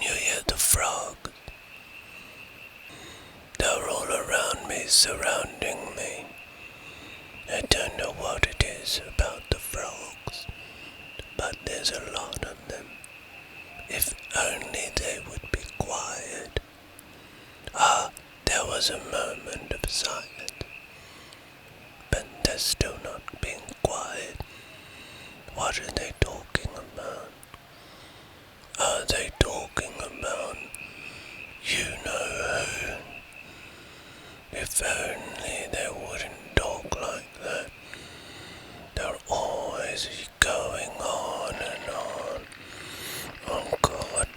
you hear the frogs? They're all around me, surrounding me. I don't know what it is about the frogs, but there's a lot of them. If only they would be quiet. There was a moment of silence, but they're still not being quiet. What are they talking about? Are they talking about you know who? If only they wouldn't talk like that. They're always going on and on. Oh God,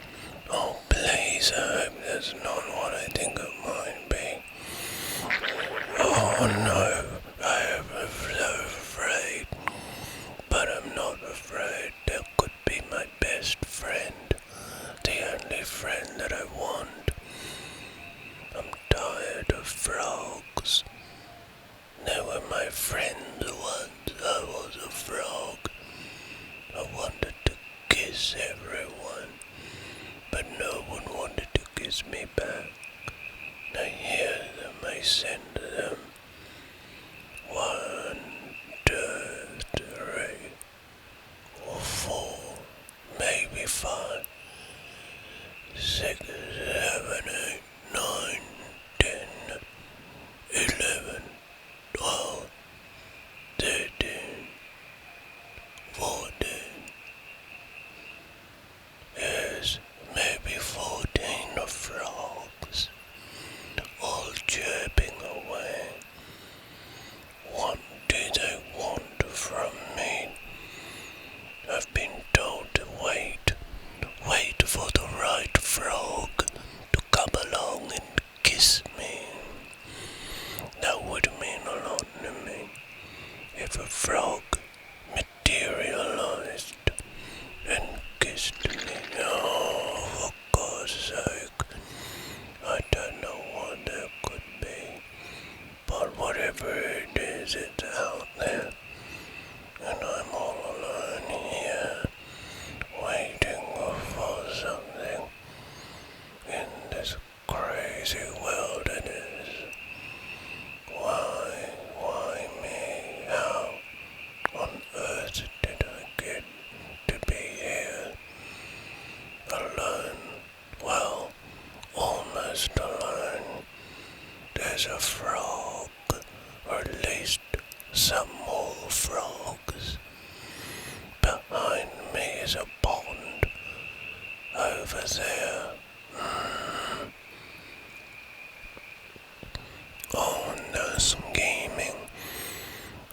oh please, I hope that's not what I think it might be. Oh no, I am so afraid. But I'm not afraid. They could be my best friend. The only friend that I want. I'm tired of frogs. They were my friends once. I was a frog. I wanted to kiss everyone, but no one wanted to kiss me back. I hear them, I send them. 1, 2, 3, or 4, maybe 5, 6, 7, 8, 9, 10, 11, 12, 13, 14. Yes, maybe 14 of frogs, all chirping away. What do they want from me? I've been told to wait for the right frog to come along and kiss me. That would mean a lot to me if a frog materialized and kissed me. Oh, for God's sake, I don't know what that could be, but whatever it is, it's out there, and I'm all alone here, waiting for something in this crazy wilderness. Why me? How on earth did I get to be here? Alone? Well, almost alone. There's a frog, or at least some more frogs. Behind me is a pond. Over there. Oh, no scheming.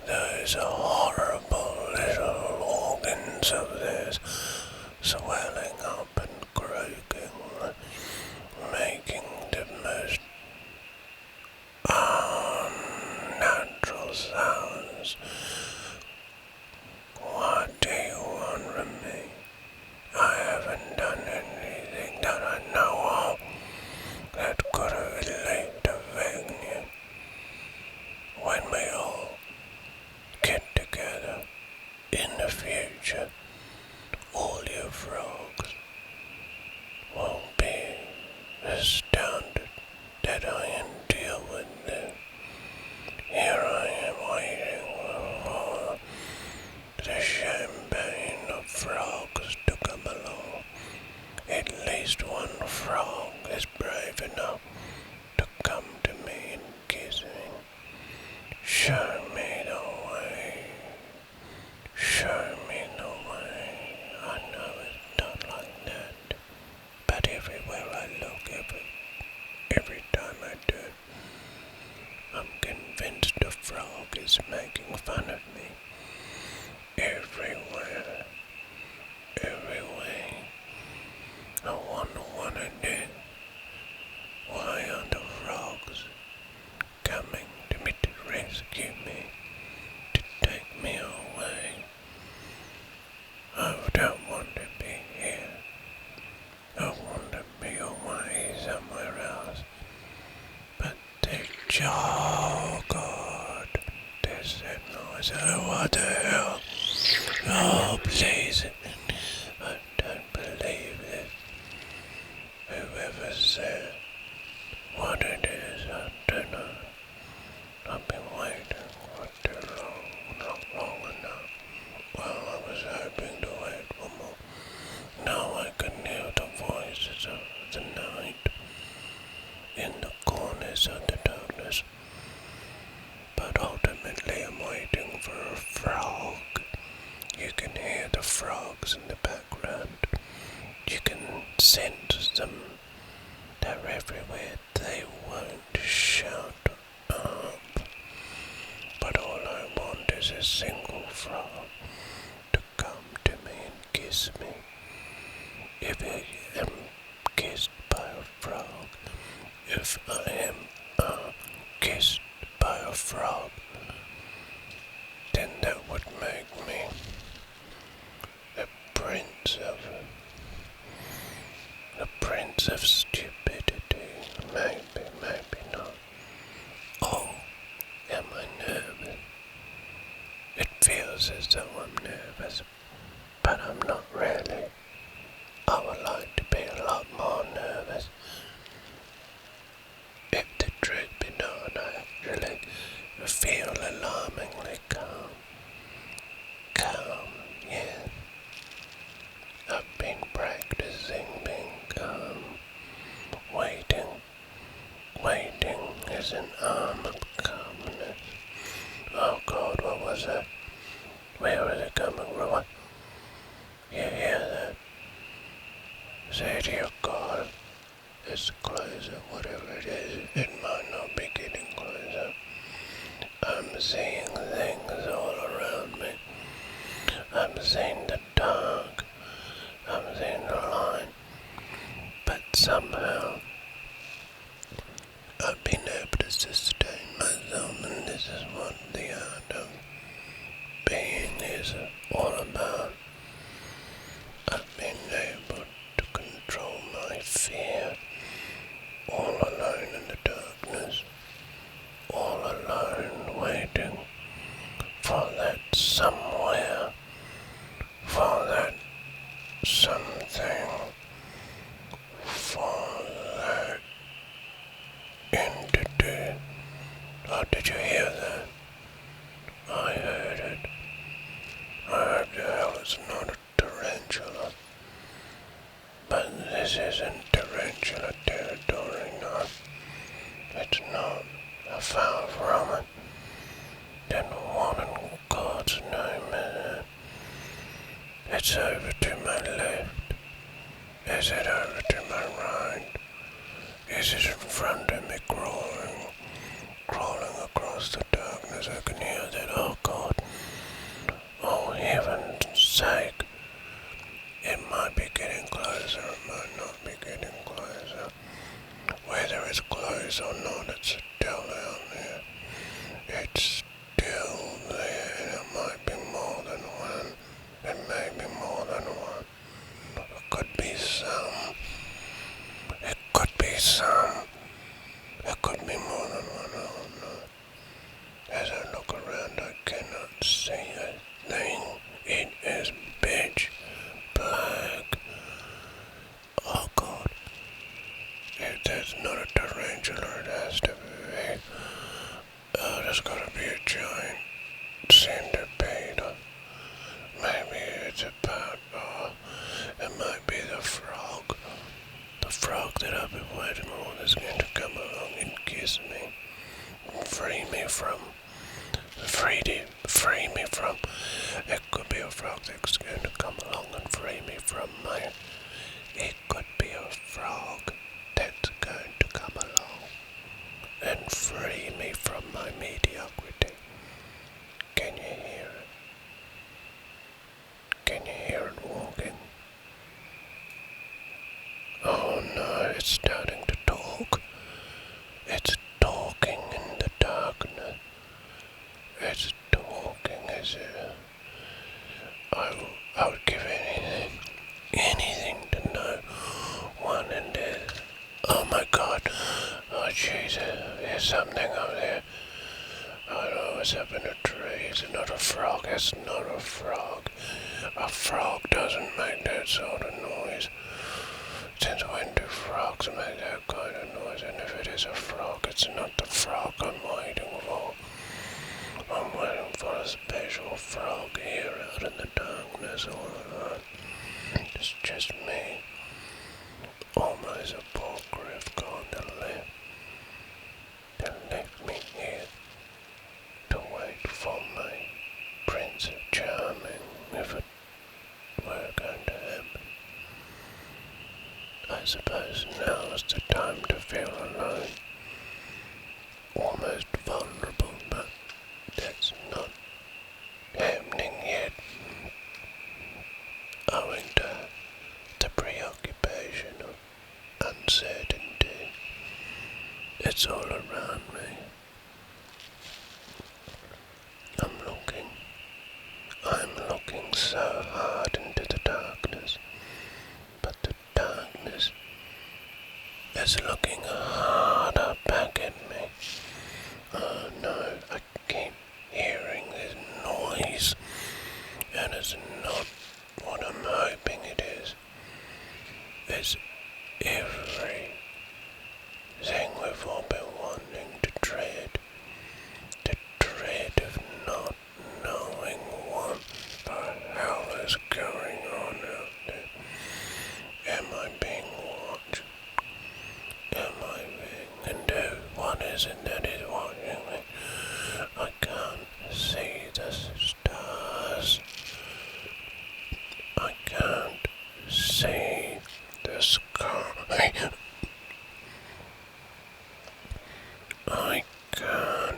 Those horrible little organs of theirs swelling up and croaking, making the most unnatural sounds. What do you want from me? I haven't done anything that I know of that could relate to Vigny. When we all get together in the future, all you frogs will be astounded that I am deal with them. Here I am waiting for the champagne of frogs to come along. At least one frog is brave enough to come to me and kiss me. Show me the way. Show me the way. I know it's not like that, but everywhere I look, every time I do, I'm convinced the frog is making fun of me. Everywhere, every way. I wonder what I did. Why are the frogs coming to me to rescue me, to take me away? I don't want to be here. I want to be away somewhere else. But they oh God, there's that noise. Oh, what the hell? Oh, please. I don't believe this. the frogs in the background. You can sense them. They're everywhere. They won't shout up. But all I want is a single frog to come to me and kiss me. If I am kissed by a frog, if I am kissed by a frog, then that would make me the prince of stupidity. Maybe, maybe not. Oh, am I nervous? It feels as though I'm nervous, but I'm not really. I would like to be a lot more nervous. If the truth be known, I actually feel alarmingly calm. Calm, yes. I've been practicing being calm. Waiting is an arm of calmness. Oh God, what was that? Where was it coming from? You hear that? Say to your God, it's closer, whatever it is, it might not be getting closer. I'm seeing things all around me. I'm seeing the dark. I'm seeing the light. But somehow, I've been able to sustain myself, and this is what the art of being is all about. I've been able to control my fear, all alone in the darkness, all alone waiting for that somewhere, for that something, for that entity. Oh, did you hear that? I heard it. I heard the hell it's not a tarantula. But this isn't tarantula territory, no. It's not. Far from it. Then what in God's name is it? It's over to my left. Is it over to my right? Is it in front of me crawling across the darkness? I can hear that. Oh God. Oh heaven's sake. It might be getting closer, it might not be getting closer. Whether it's close or not, it's still out there. It's still there, and it might be more than one. It may be more than one. It could be some. It could be some. It could be more than one. Oh no. As I look around, I cannot see a thing. It is pitch black. Oh God. If that's not a tarantula, it has to be. Oh, there's gotta be a giant centipede. Maybe it's about, it might be the frog. The frog that I've been waiting on is going to come along and kiss me. Free me from. It could be a frog that's going to come along and free me from my. It could be a frog that's going to come along and free me from my mediocrity. Can you hear it? Can you hear it walking? Oh no, it's starting to talk. It's talking in the darkness. It's talking as if I would give anything to know one in there. Oh my God. Oh Jesus, there's something up there. I don't know what's up in the tree. Is it not a frog? It's not a frog. A frog doesn't make that sort of noise. Since when do frogs make that kind of noise? And if it is a frog, it's not the frog I'm waiting for. I'm waiting for a special frog here out in the darkness all alone. It's just me. Almost a poor griff gone to live. That left me here to wait for my Prince Charming with a suppose now's the time to feel alone, almost vulnerable, but that's not happening yet, owing to the preoccupation of uncertainty. It's all around me. I'm looking so hard into the darkness, but the darkness is looking harder back at me. Oh no, I keep hearing this noise, and it's not what I'm hoping it is. It's everything we've all been wanting to dread. The dread of not knowing what the hell is going on out there. Am I being watched? Am I being... And what is it that is watching me? I can't see the stars. I can't see the sky. I can't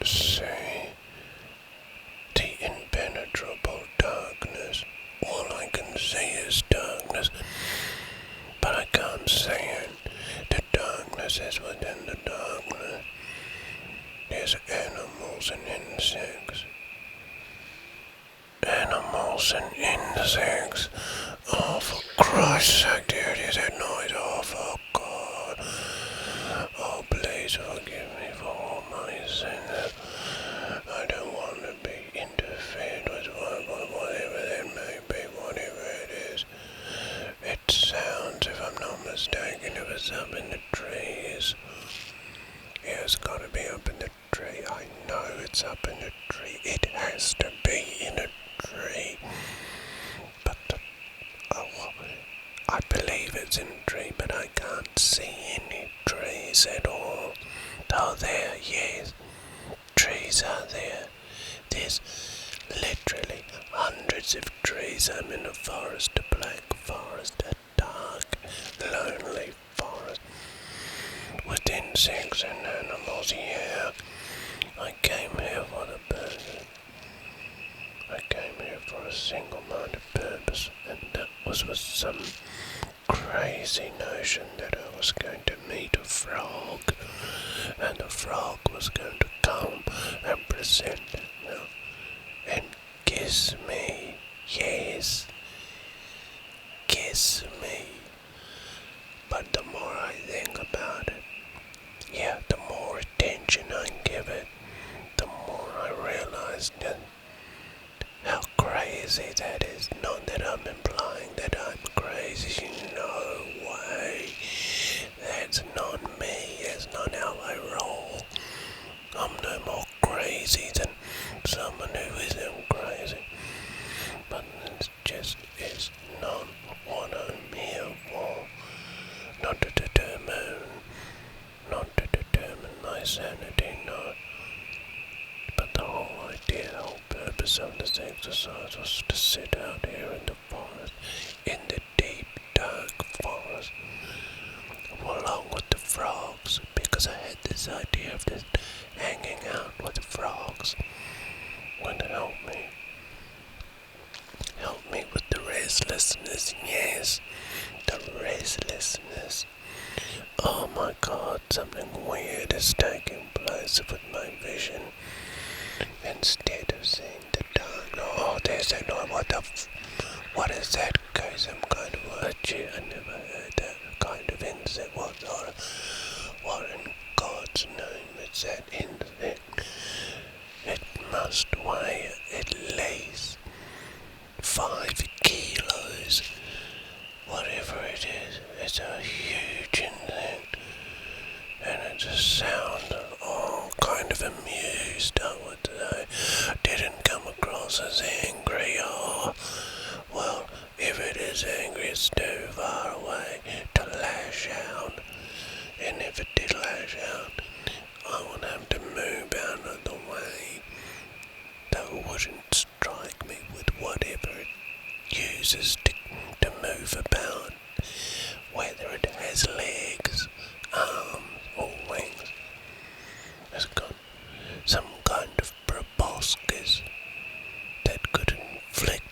see the impenetrable darkness. All I can see is darkness, but I can't see it. The darkness is within the darkness. There's animals and insects. Animals and insects. Oh, for Christ's sake, there it is, that noise. Oh, for God. Oh, please forgive me for all my sins. I don't want to be interfered with whatever that may be, whatever it is. It sounds, if I'm not mistaken, if it's up in the trees. Yeah, it's got to be up in the tree. I know it's up in the tree. It has to be in a tree. But I believe it's in a tree, but I can't see any trees at all. Oh, there, yes. Trees are there. There's literally hundreds of trees. I'm in a forest, a black forest, a dark, lonely forest with insects and animals. Yeah, I came here for the purpose. I came here for a single-minded purpose, and that was with some crazy notion that I was going to meet a frog, and the frog was going to come and present itself and kiss me. Yes, kiss me. But the more I think about it, yeah, the more attention I give it, the more I realize that how crazy that is. Not that I'm implying that I'm crazy. No way. That's not me. That's not how I roll. I'm no more crazy than someone who isn't crazy. But it's not what I'm here for. Not to determine my sanity, no. But the whole idea, the whole purpose of this exercise was to sit out here in the forest, in the deep, dark forest, along with the frogs, because I had this idea of just hanging out with the frogs would help me with the restlessness. Yes, the restlessness. Oh my God, something weird is taking place with my vision. Instead of seeing the dark, oh, there's that noise. What is that? Some kind of virtue. I never heard that kind of insect. What in God's name is that insect? It must weigh at least 5 kilos. Whatever it is, it's a huge insect. And it just sounds kind of amused, I would say. Didn't come across as angry, well, if it is angry, it's too far away to lash out. And if it did lash out, I would have to move out of the way. Though it wouldn't strike me with whatever it uses to move about. whether it has legs, arms, or wings. It's got some kind of proboscis that could inflict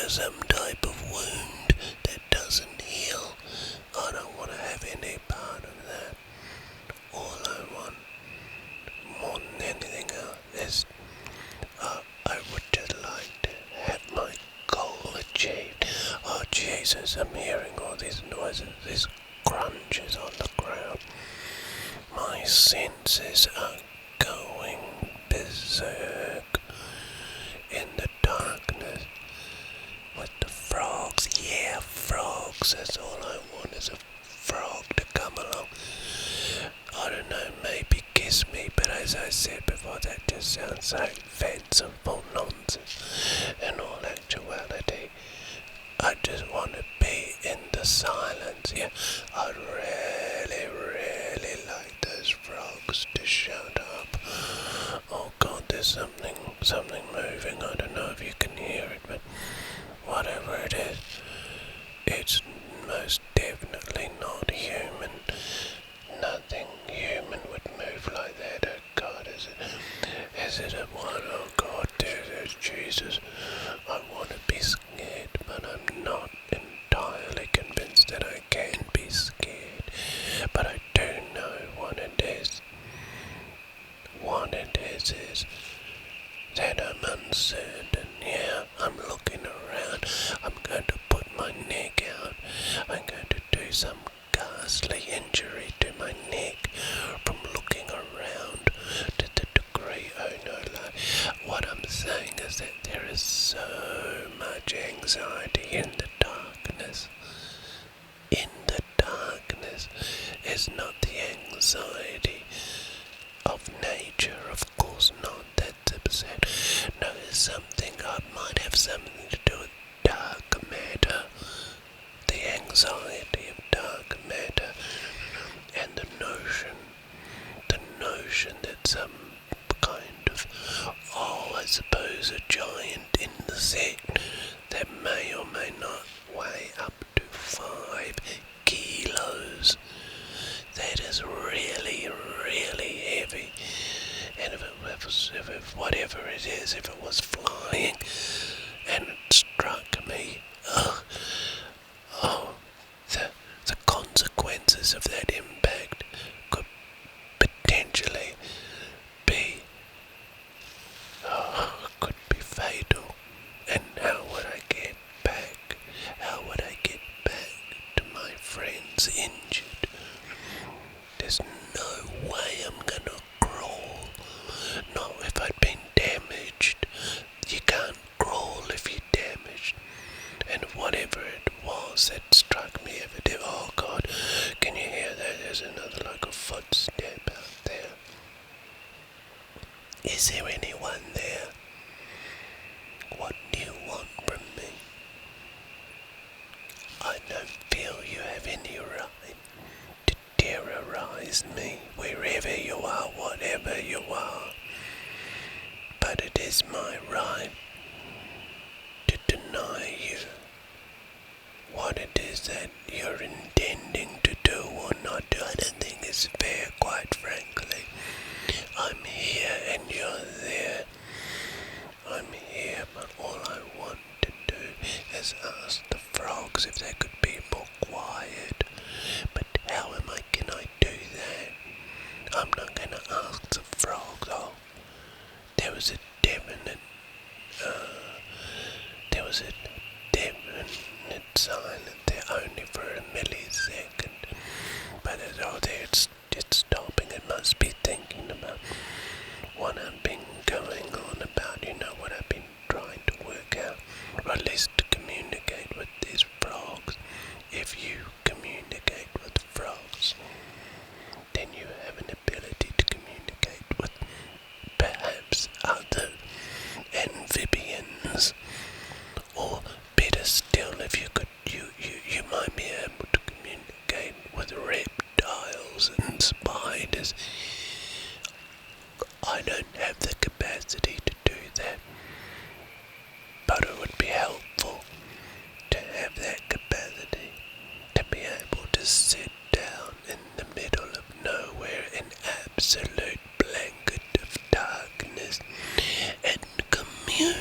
some type of wound that doesn't heal. I don't want to have any part of that. All I want, more than anything else, is I would just like to have my goal achieved. Oh Jesus, I'm hearing all these noises, these crunches on the ground. My senses are going berserk in the darkness with the frogs. Yeah, frogs, that's all I want, is a frog to come along. I don't know, maybe kiss me, but as I said before, that just sounds like fanciful nonsense. In all actuality, I just want to be in the silence. Yeah, I'd really like those frogs to shut up. Oh God, there's something moving. I don't know if you can hear it, but whatever it is, it's most definitely not human. Nothing human would move like that. Oh God, is it a one? Oh God, there's Jesus. I want to be scared, but I'm not entirely convinced that I can be scared. But I do know what it is. What it is that I'm uncertain. Yeah, I'm looking around. I'm going to put my neck out. I'm going to do some ghastly injury to my neck from looking around to the degree, oh no, like, what I'm saying is that there is so much anxiety in the darkness. In the darkness is not the anxiety of nature, of course not, that's upset. No, it's something, I might have something to do with dark matter. The anxiety of dark matter, and the notion that some kind of, I suppose a giant insect that may or may not weigh up to 5 kilos, that is really, really heavy. And if whatever it is, if it was flying and it struck me, the consequences of that impact could potentially be fatal. And how would I get back? How would I get back to my friends injured? There's no way I'm gonna crawl. Not if I'd been damaged. You can't crawl if you're damaged. And whatever it was that struck me, oh God, can you hear that? There's another like a footstep out there. Is there anyone there? What do you want from me? I don't feel you have any right to terrorize me wherever you are, whatever you are. But it is my right to deny you what it is that you're intending to do or not do. I don't think it's fair, quite frankly. I'm here and you're there. I'm here, but all I want to do is ask the frogs if they could be more quiet. But how can I do that? I'm not going to ask the frogs. Oh, there was a definite silence there, only for a millisecond. But it's stopping. It must be thinking about what I've been going on about, what I've been trying to work out, or at least to communicate with these frogs. absolute blanket of darkness and commune.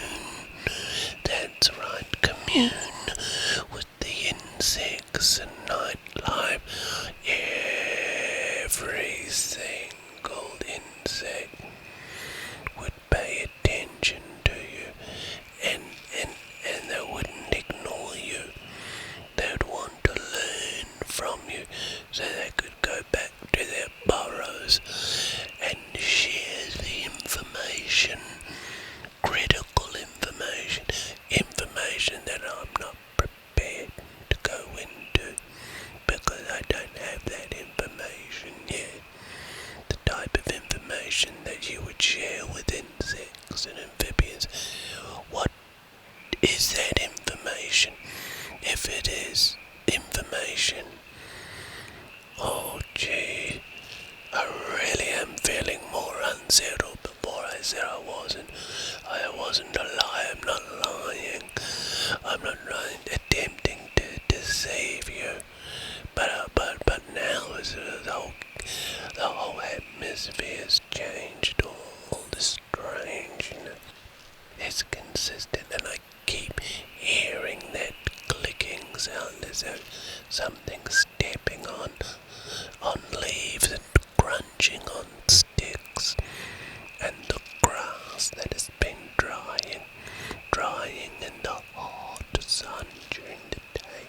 That's right, commune with the insects and nightlife. Every single insect would pay attention to you, and they wouldn't ignore you. They'd want to learn from you so they could go back to their burrows and share the information, critical information that I'm not prepared to go into because I don't have that information yet. The type of information that you would share with insects and amphibians. What is that information? If it is information, oh gee, I really am feeling more unsettled. Before I said I wasn't a liar. I'm not lying. I'm not attempting to deceive you. But now the whole atmosphere's changed. All the strangeness is consistent, and I keep hearing that clicking sound as though something's stepping on leaves and crunching on sticks, and the grass that has been drying in the hot sun during the day,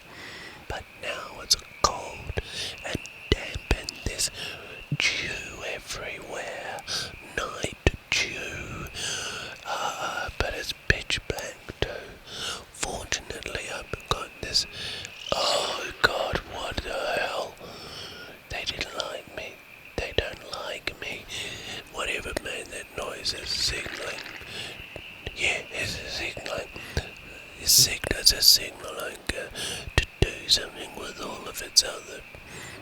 but now it's cold and damp, and there's dew everywhere, night dew, but it's pitch black too. Fortunately, I've got this. Oh God, what the hell? They didn't like me. They don't like me. Whatever made that noise is signaling. Yeah, it's a signaling. It's a signaling to do something with all of its other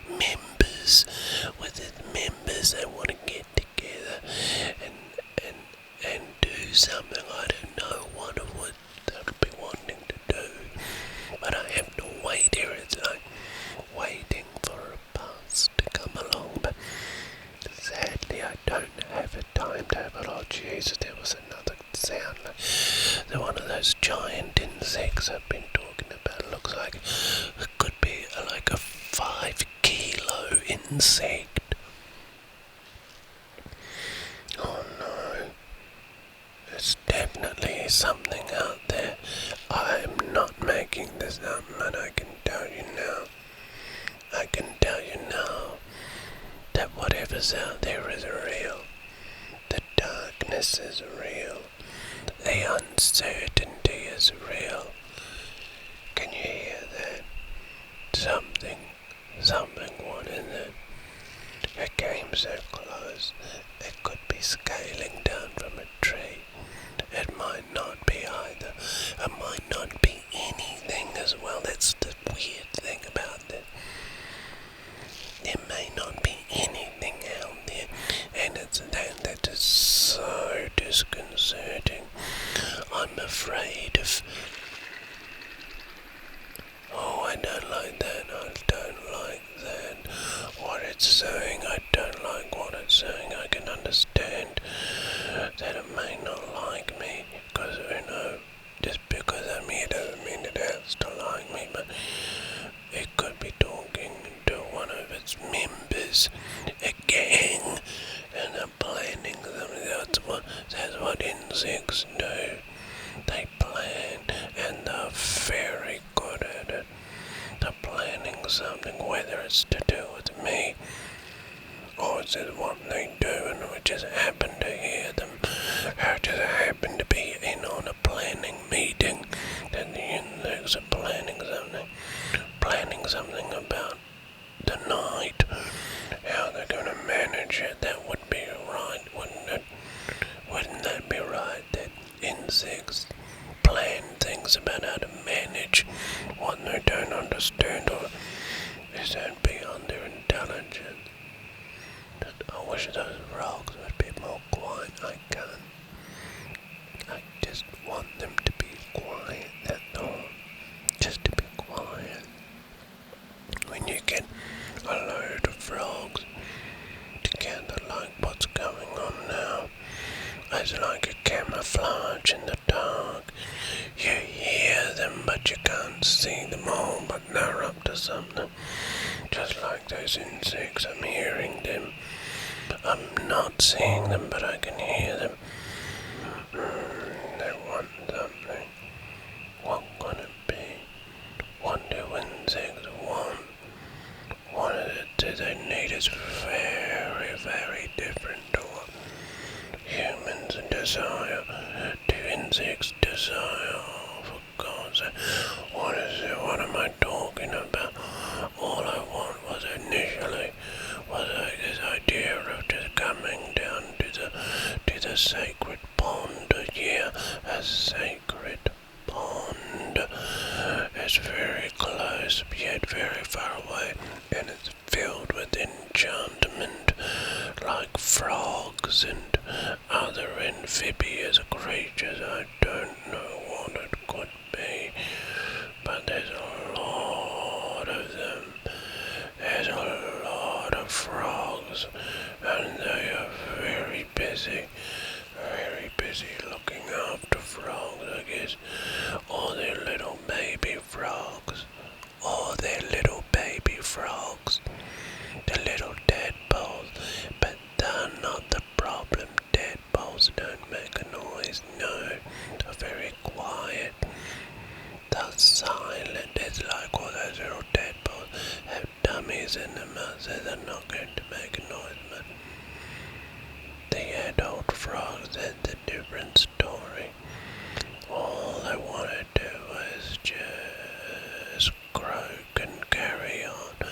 members. With its members, they want to get together and do something. I don't know what they'll be wanting to do, but I have to wait here. It's like waiting for a bus to come along, but sadly I don't have a timetable. Oh Jesus, there was another sound. They're one of those giant insects I've been talking about. It looks like it could be like a 5-kilo insect. Oh no, there's definitely something out there. I'm not making this up, and I can tell you now. I can tell you now that whatever's out there is real. The darkness is real. The uncertainty is real. Can you hear that? Something wanted it. It came so close. It could be scaling down from a tree. It might not be either. It might not be anything as well. That's the weird thing about it. There may not be anything out there, and it's that is so disconcerting. I'm afraid of. Oh, I don't like that. I don't like that. What it's saying, I don't like what it's saying. I can understand that it may not like me, because just because I'm here doesn't mean it has to like me, but it could be talking to one of its members, a gang, and they're planning something. That's what insects do. They plan, and they're very good at it. They're planning something, whether it's to do with me, or it's what they do, and we just happen to hear them. I just happen to be in on a planning meeting, and the insects are planning something about the night, how they're going to manage it. That would be right, wouldn't it? Wouldn't that be right, that insects plan things about how to manage what they don't understand, or is that beyond their intelligence? I wish those rocks would be more quiet. I can't. I just want them to be quiet, that's all. Just to be quiet. When you get a load of frogs together like see them all, but they're up to something. Just like those insects, I'm hearing them. I'm not seeing them, but I can hear them. They want something. What could it be? What do insects want? What is it do they need is very, very different to what humans desire. Do insects desire? Oh, for God's sake, what is it? What am I talking about? All I want was initially like this idea of just coming down to the sacred pond. Yeah, a sacred pond. It's very close, yet very far away, and it's filled with enchantment, like frogs and other amphibious creatures. I don't know what it could be, but there's a lot of them. There's a lot of frogs, and they are very busy looking after frogs, I guess. All their little baby frogs. All their little baby frogs. The little tadpoles. But they're not the problem. Tadpoles don't make a noise, no. They're very quiet. They're silent. It's like all those little tadpoles have dummies in their mouths, so they're not going to make a noise, but the adult frogs, that's a different story. All they want to do is just croak and carry on.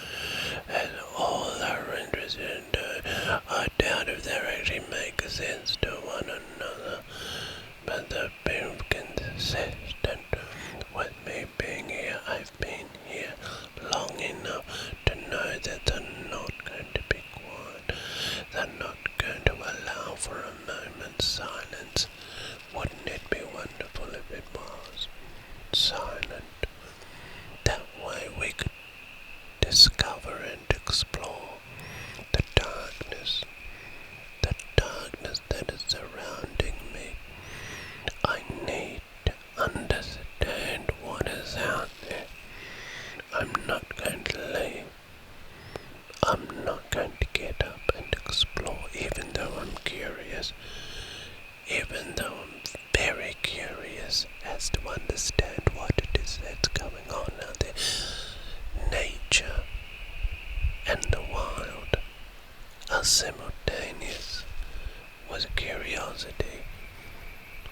That's all they're interested in doing. I doubt if they're actually making sense to one another, but they've been consistent with me being here. I've been here long enough to know that they're not going to be quiet. They're not going to allow for a moment's silence. Wouldn't it be wonderful if it was silent? That way we could discover and explore the darkness that is surrounding me. I need to understand what is out there. I'm not going to leave. I'm not going to get up and explore, even though I'm curious. Even though I'm very curious as to understand what it is that's going on out there. Nature and the wild are simultaneous with curiosity.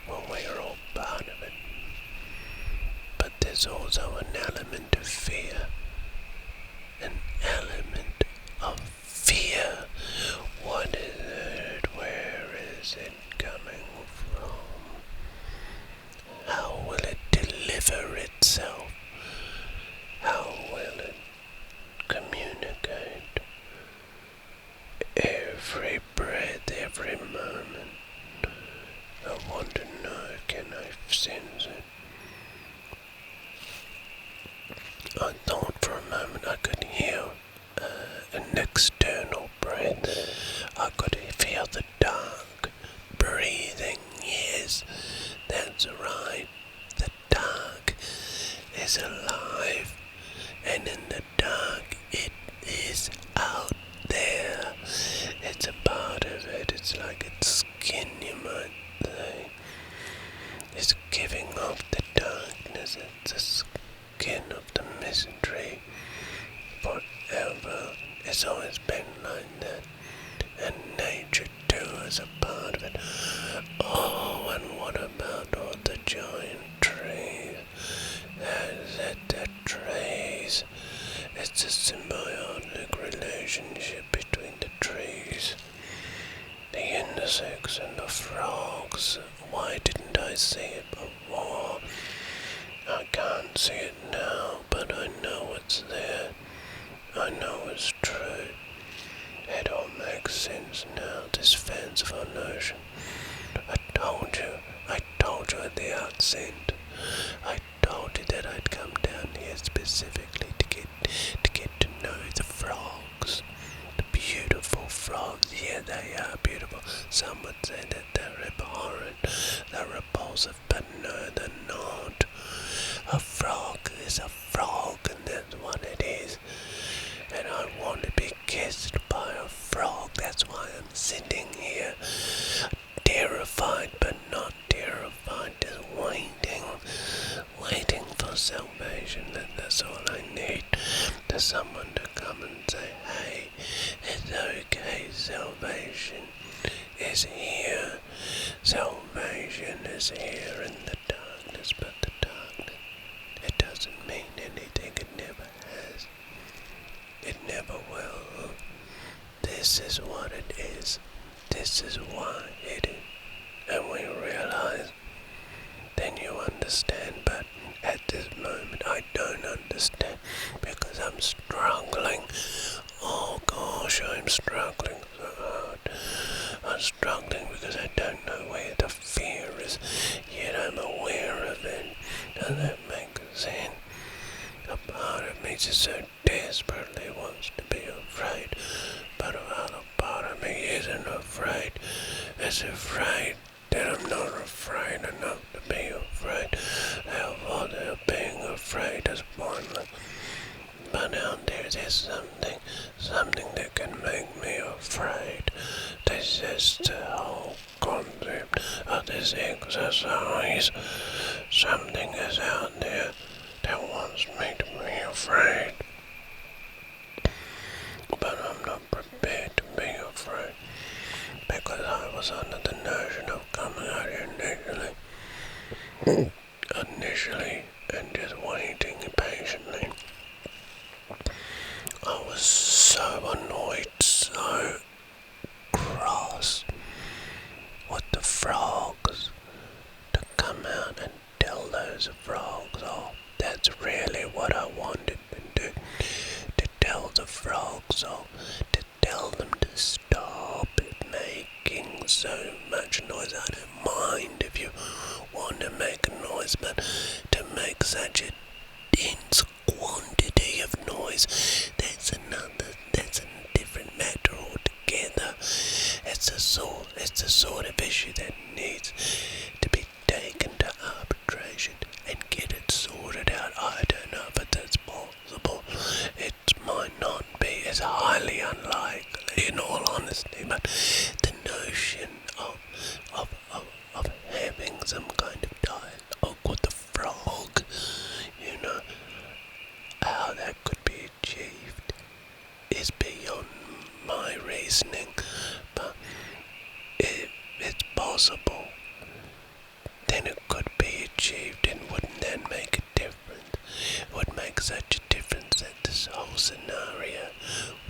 Well, we're all part of it. But there's also an element of fear. An element of fear. What is it? Where is it coming from? How will it deliver itself? How will it communicate? Every breath, every moment, I want to know, can I sense it? I thought for a moment I could hear an external breath. I could feel the dark breathing. Yes, that's right. The dark is alive, and in the dark it is out there. It's a part of it. It's like its skin, you might say. It's giving off the darkness. It's the skin of the mystery. Forever. It's always been like that. And nature too is a part of it. Oh, and what about all the giant trees? The trees. It's a symbiotic relationship between the trees, the insects and the frogs. Why didn't I see it before? I can't see it now, but I know it's there. I know it's true. It all makes sense now, this fanciful notion. I told you at the outset. I told you that I'd come down here specifically to get to know the frogs. The beautiful frogs. Yeah, they are beautiful. Some would say that they're abhorrent, they're repulsive, but no, they're not. A frog is a salvation, and that's all I need. There's someone to come and say, hey, it's okay, salvation is here. Salvation is here in the darkness, but the darkness, it doesn't mean anything. It never has. It never will. This is what it is. This is why it is. And we realize, then you understand, but at this moment I don't understand because I'm struggling. Oh gosh, I'm struggling so hard. I'm struggling because I don't know where the fear is, yet I'm aware of it. Does that make sense? A part of me just so desperately wants to be afraid, but another part of me isn't afraid. It's afraid that I'm not afraid enough to be afraid. Therefore, being afraid is pointless. But out there's something that can make me afraid. This is the whole concept of this exercise. Something is out there that wants me to be afraid. But I'm not prepared to be afraid. Because I was under the notion of coming out here initially, and just waiting patiently. I was so annoyed, so cross with the frogs to come out and tell those frogs off. That's really what I wanted to do. To tell the frogs off. To tell them to stop making so much noise. I don't mind if you want to make a noise, but to make such a dense quantity of noise, that's a different matter altogether. It's the sort of issue that needs to be taken to arbitration and get it sorted out. I don't know if that's possible. It might not be. It's highly unlikely, in all honesty, but the notion of having some kind of dialogue with the frog, how that could be achieved is beyond my reasoning, but if it's possible, then it could be achieved, and wouldn't that make a difference? It would make such a difference that this whole scenario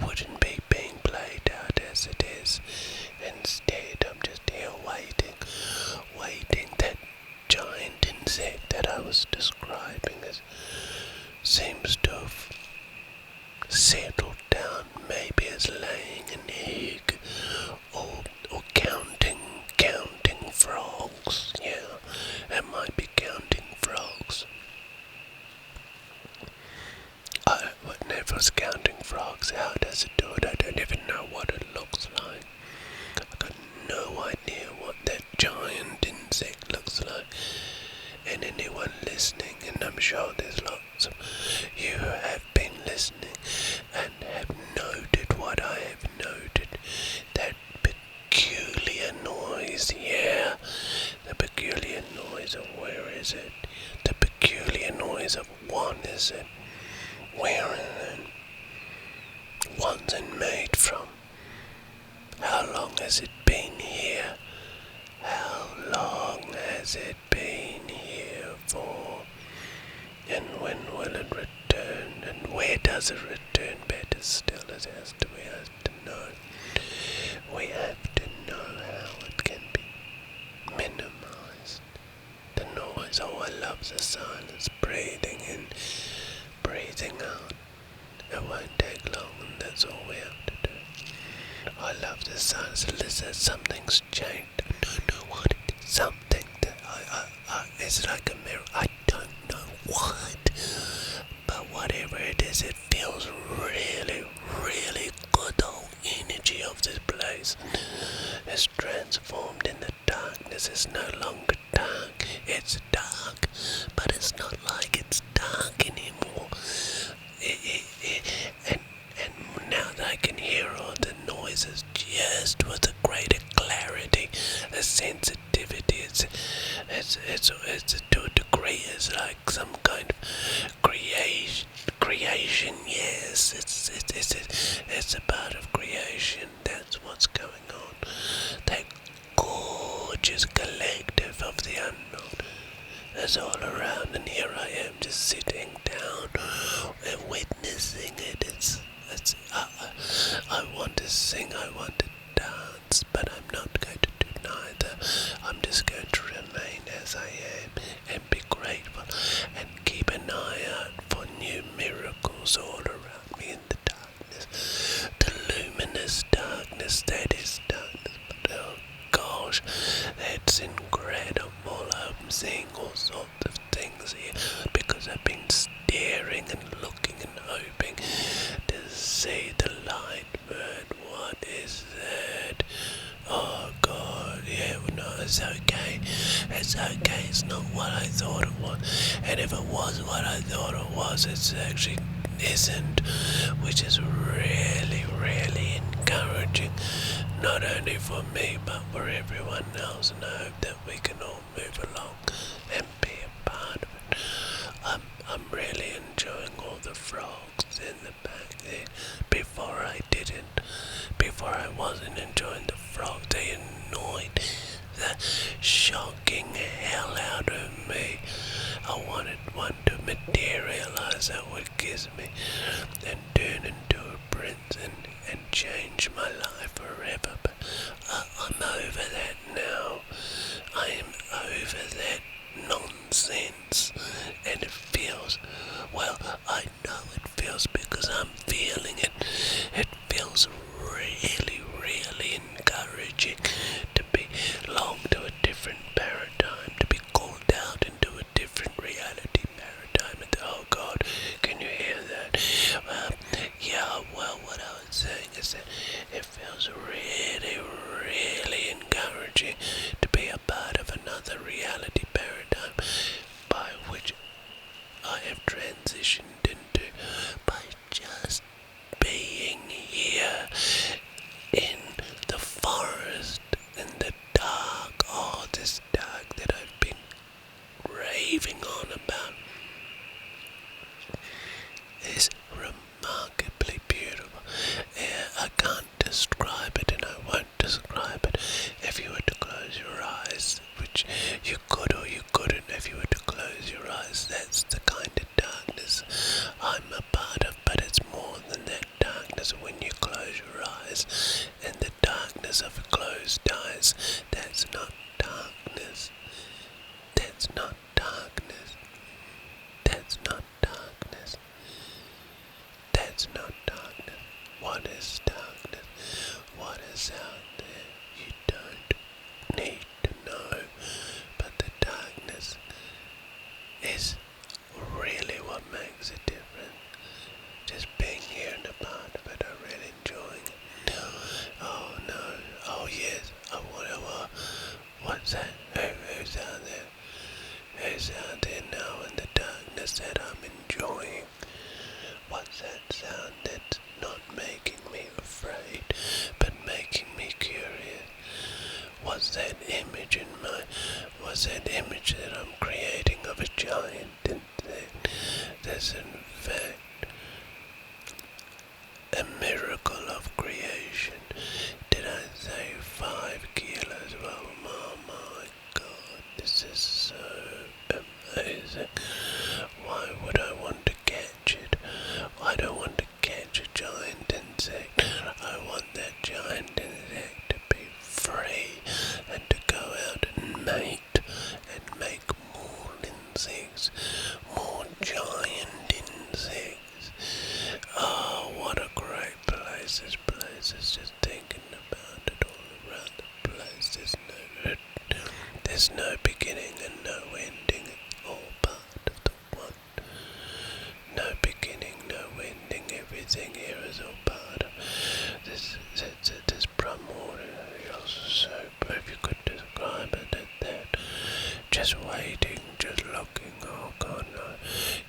wouldn't be being played out as it is. Instead, I'm just here waiting. That giant insect that I was describing seems to have settled down, maybe as laying an egg, or counting frogs. Yeah, it might be counting frogs. Whenever it's counting frogs, how does it do it? I don't even know what it looks like. I've got no idea what that giant insect looks like. And anyone listening, and I'm sure there's lots of you who have been listening and have noted what I have noted, that peculiar noise, yeah, the peculiar noise of where is it? The peculiar noise of one, is it? Where is it? What's it made from? How long has it been here? How long has it been here for? And when will it return? And where does it return? Better still, we have to know. We have to know how it can be minimized. The noise, I love the silence, breathing in, breathing out. It won't take long, and that's all we have to do. I love the silence. Listen, something's changed. I don't know what it is. Something that it's like a mirror. I don't know what, but whatever it is, it feels really, really good. The whole energy of this place is transformed in the darkness. It's no longer dark. It's dark, but it's not like it's dark anymore. And now that I can hear all the noises just with a greater clarity, a sensitivity, it's to a degree It's like some kind of creation. Yes, it's a part of creation. That's what's going on. That gorgeous collective of the unknown. That's all around, and here I am just sitting down and witnessing it. I want to sing, I want to dance, but I'm not going to do neither. I'm just going to remain as I am and be grateful and keep an eye out for new miracles all around me in the darkness. The luminous darkness that is darkness. But oh gosh, that's incredible. I'm seeing all sorts of things here because I've been staring and looking and hoping to see the light bird. What is that? Oh God, yeah, no, it's okay. It's okay, it's not what I thought it was. And if it was what I thought it was, it actually isn't, which is really, really encouraging. Not only for me, but for everyone else, and I hope that we can all move along and be a part of it. I'm really enjoying all the frogs in the back there. Before I wasn't enjoying the frogs. They annoyed the shocking hell out of me. I wanted one to materialize that would kiss me and turn into a prince and change my life forever, but I'm over that now. I am over that nonsense, and it feels, well, I know it feels because I'm feeling it. It feels really, really encouraging to belong to a different paradigm, to be called out into a different reality paradigm. And oh God, can you hear that? Yeah, well, what I was saying is that it feels really, really encouraging to be a part of another reality paradigm by which I have transitioned into by just being here in the forest, in the dark, all this dark that I've been raving on about is remarkably beautiful. I can't describe it, and I won't describe it. If you were to close your eyes, which you could or you couldn't, if you were to close your eyes, that's the kind of darkness I'm a part of, but it's more than that darkness when you close your eyes. And the darkness of closed eyes, that's not darkness. That's not darkness. That's not darkness. That's not darkness. What is darkness? What is out there? You don't need to know. But the darkness is really what makes a difference. Just being here and a part of it, I'm really enjoying it. Oh no. Oh yes. Oh whatever. What's that? Who's out there? Who's out there now in the darkness that I'm enjoying? What's that sound that's not making me afraid, but making me curious? What's that image what's that image that I'm creating of a giant insect? That's in fact a miracle of creation. Did I say 5 kilos? Oh my God, this is so amazing. Why would I want to catch it? I don't want to catch a giant insect. I want that giant insect to be free and to go out and mate and make more insects, more giant insects. Oh, what a great place. This place is just thinking about it all around the place. There's no beginning and no ending. It's all part of the one. No beginning, no ending. Everything here is all part of this primordial soup. If you could describe it at that. Just waiting, just looking. Oh God, no.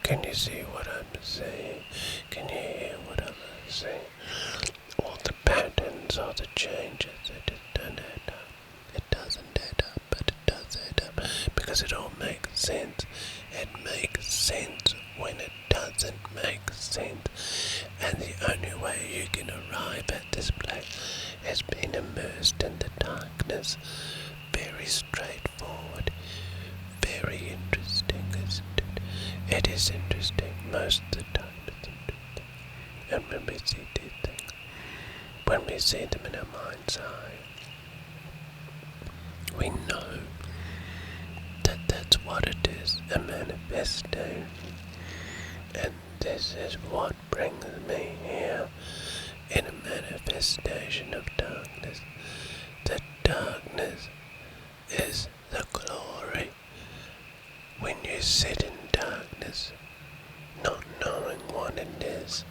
Can you see what I'm saying? Can you hear what I'm saying? All the patterns, all the changes, it just don't add up. It doesn't add up, but it does add up because it all makes sense. It makes sense when it doesn't make sense. And the only way you can arrive at this place is being immersed in the darkness. Very straightforward. Very interesting, isn't it? It is interesting. Most of the time it's interesting. And when we see these things, when we see them in our mind's eye, we know that that's what it is, a manifestation. And this is what brings me here, in a manifestation of darkness. The darkness is the glory. When you sit in darkness, not knowing what it is,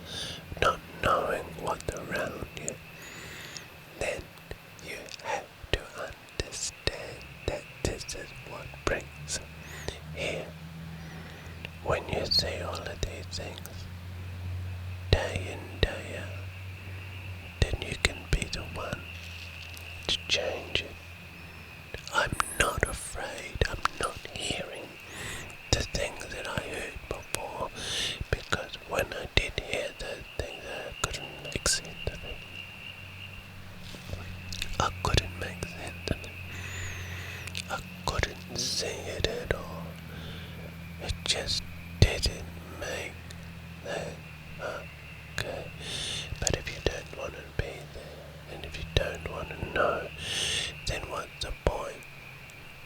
not knowing what's around you, then you have to understand that this is what brings here. When you see all of these things, day in, day out, then you can be the one to change it. I'm not afraid. I'm not hearing the things that I heard before, because when I did hear those things, I couldn't make sense of it. I couldn't make sense of it. I couldn't see it at all. It just didn't make that. Okay. But if you don't want to be there, and if you don't want to know, then what's the point?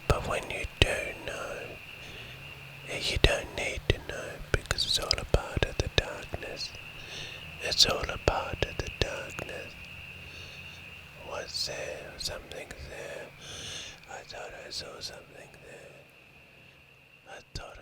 But when you do know, you don't need to know, because it's all a part of the darkness. It's all a part of the darkness. What's there? Something's there. I thought I saw something there. I thought